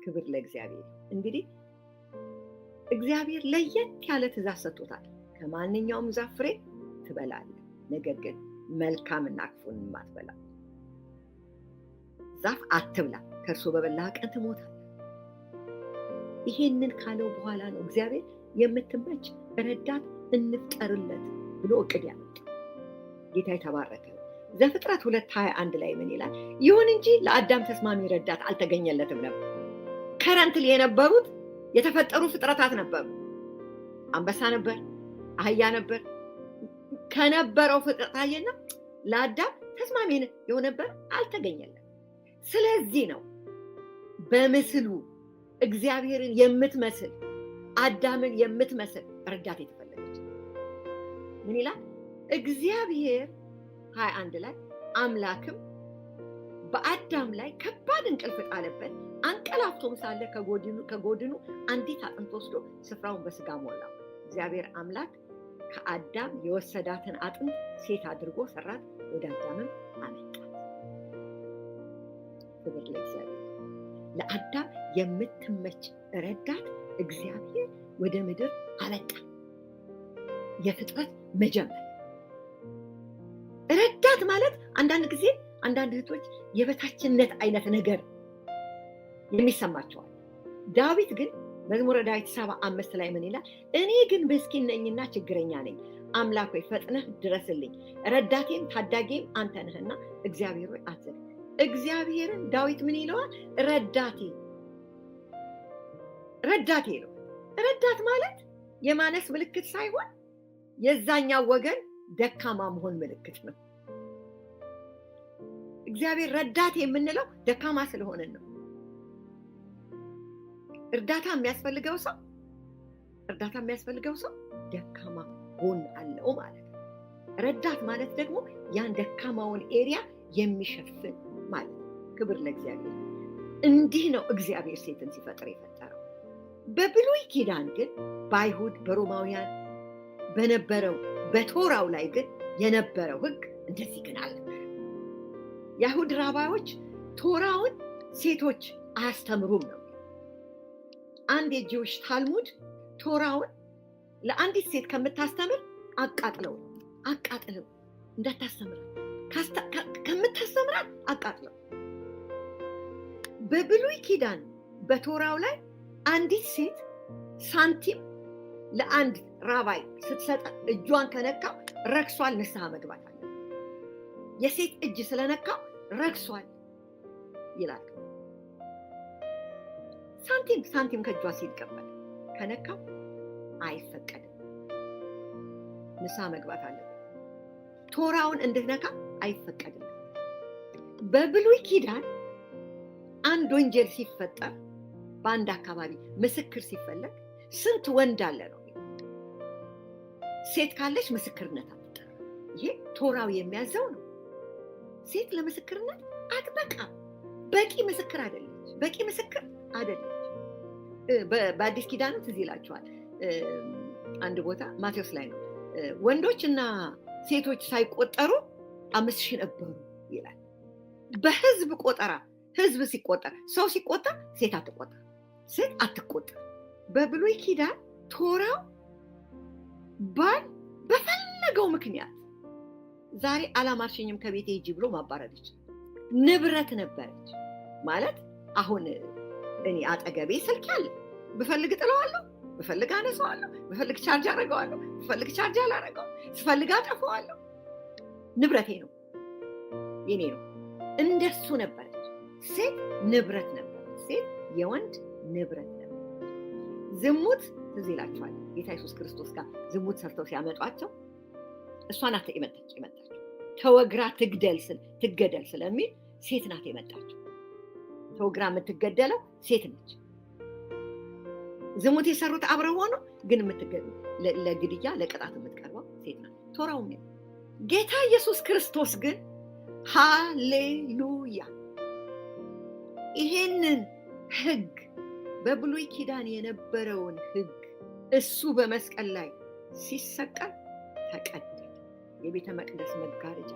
ክብር ለእግዚአብሔር። እንግዲህ እግዚአብሔር ለየት ያለ ትእዛዝ ሰጥቶታል። ከማንኛውም ዛፍ ፍሬ ትበላለህ፣ ነገር ግን መልካምና ክፉን አትበላ። ዛፍ አትብላ፣ ከእርሱ በበላህ ቀን ትሞታለህ። ይሄንን ካለው በኋላ ነው እግዚአብሔር የምትመች ረዳት እንፍጠርለት ብሎ እቅድ ያመጣው። ጌታ የተባረከ ነው። ዘፍጥረት 2:21 ላይ ምን ይላል? ይሁን እንጂ ለአዳም ተስማሚ ረዳት አልተገኘለትም ነበር። ከረንትሊ የነበሩት የተፈጠሩ ፍጥረታት ነበሩ። አንበሳ ነበር፣ አህያ ነበር። ከነበረው ፍጥረት አየና ለአዳም ተስማሚ የሆነበት አልተገኘለትም። ስለዚህ ነው በምስሉ እግዚአብሔርን የምትመስል አዳምን የምትመስል ረዳት የተፈለገች። ምን ይላል? እግዚአብሔር 21 ላይ አምላክም በአዳም ላይ ከባድ እንቅልፍ ጣለበት፣ አንቀላፍቶም ሳለ ከጎድኑ አንዲት አጥንት ወስዶ ስፍራውን በስጋ ሞላው። እግዚአብሔር አምላክ ከአዳም የወሰዳትን አጥንት ሴት አድርጎ ሰራት፣ ወደ አዳምም አመጣት። ክብር ለእግዚአብሔር። ለአዳም የምትመች ረዳት እግዚአብሔር ወደ ምድር አመጣ። የፍጥረት መጀመር ረዳት ማለት አንዳንድ ጊዜ አንዳንድ እህቶች የበታችነት አይነት ነገር የሚሰማቸዋል። ዳዊት ግን መዝሙረ ዳዊት 75 ላይ ምን ይላል? እኔ ግን ምስኪን ነኝና ችግረኛ ነኝ፣ አምላክ ሆይ ፈጥነህ ድረስልኝ፣ ረዳቴም ታዳጊም አንተ ነህና እግዚአብሔር ሆይ አትዘን። እግዚአብሔርን ዳዊት ምን ይለዋል? ረዳቴ ነው። ረዳት ማለት የማነስ ምልክት ሳይሆን የዛኛው ወገን ደካማ መሆን ምልክት ነው። እግዚአብሔር ረዳት የምንለው ደካማ ስለሆነ ነው። እርዳታ የሚያስፈልገው ሰው ደካማ ጎን አለው ማለት ነው። ረዳት ማለት ደግሞ ያን ደካማውን ኤሪያ የሚሸፍን ማለት ነው። ክብር ለእግዚአብሔር። እንዲህ ነው እግዚአብሔር ሴትን ሲፈጥር የፈጠረው። በብሉይ ኪዳን ግን በአይሁድ በሮማውያን በነበረው በቶራው ላይ ግን የነበረው ሕግ እንደዚህ ግን አልነበረ። የአይሁድ ራባዮች ቶራውን ሴቶች አያስተምሩም ነው። አንድ የጂውሽ ታልሙድ ቶራውን ለአንዲት ሴት ከምታስተምር አቃጥለው እንዳታስተምራት ከምታስተምራት አቃጥለው። በብሉይ ኪዳን በቶራው ላይ አንዲት ሴት ሳንቲም ለአንድ ራባይ ስትሰጥ እጇን ከነካው ረክሷል፣ ንስሐ መግባት አለ። የሴት እጅ ስለነካው ረክሷል ይላል። ሳንቲም ከእጇ ሲቀበል ከነካው አይፈቀድም፣ ንስሐ መግባት አለ። ቶራውን እንድትነካ አይፈቀድም። በብሉይ ኪዳን አንድ ወንጀል ሲፈጠር በአንድ አካባቢ ምስክር ሲፈለግ ስንት ወንድ አለ ነው። ሴት ካለች ምስክርነት አትጠራ። ይሄ ቶራው የሚያዘው ነው። ሴት ለምስክርነት አትበቃም። በቂ ምስክር አይደለች። በአዲስ ኪዳኑ ትዝ ይላችኋል። አንድ ቦታ ማቴዎስ ላይ ነው። ወንዶችና ሴቶች ሳይቆጠሩ 5,000 ነበሩ ይላል። በህዝብ ቆጠራ ህዝብ ሲቆጠር ሰው ሲቆጠር ሴት አትቆጠር። በብሉይ ኪዳን ቶራው ባል በፈለገው ምክንያት ዛሬ አላማርሽኝም ከቤቴ ሂጂ ብሎ ማባረር ይችላል። ንብረት ነበረች ማለት አሁን እኔ አጠገቤ ስልክ አለ፣ ብፈልግ ጥለዋለሁ፣ ብፈልግ አነሳዋለሁ፣ ብፈልግ ቻርጅ አደርገዋለሁ፣ ብፈልግ ቻርጅ አላደርገው፣ ስፈልግ አጠፋዋለሁ። ንብረቴ ነው፣ የኔ ነው። እንደሱ ነበረች። ሴት ንብረት ነበረች። ሴት የወንድ ንብረት ነበረች። ዝሙት ትዝ ይላችኋል። ጌታ ኢየሱስ ክርስቶስ ጋር ዝሙት ሰርተው ሲያመጧቸው እሷ ናት የመጣችው። ተወግራ ትገደል ስለሚል ሴት ናት የመጣችው። ተወግራ የምትገደለው ሴት ነች። ዝሙት የሰሩት አብረው ሆኖ ግን ለግድያ ለቅጣት የምትቀርበው ሴት ናት። ቶራው ጌታ ኢየሱስ ክርስቶስ ግን ሃሌሉያ ይሄንን ሕግ በብሉይ ኪዳን የነበረውን ሕግ እሱ በመስቀል ላይ ሲሰቀል ተቀደደ። የቤተ መቅደስ መጋረጃ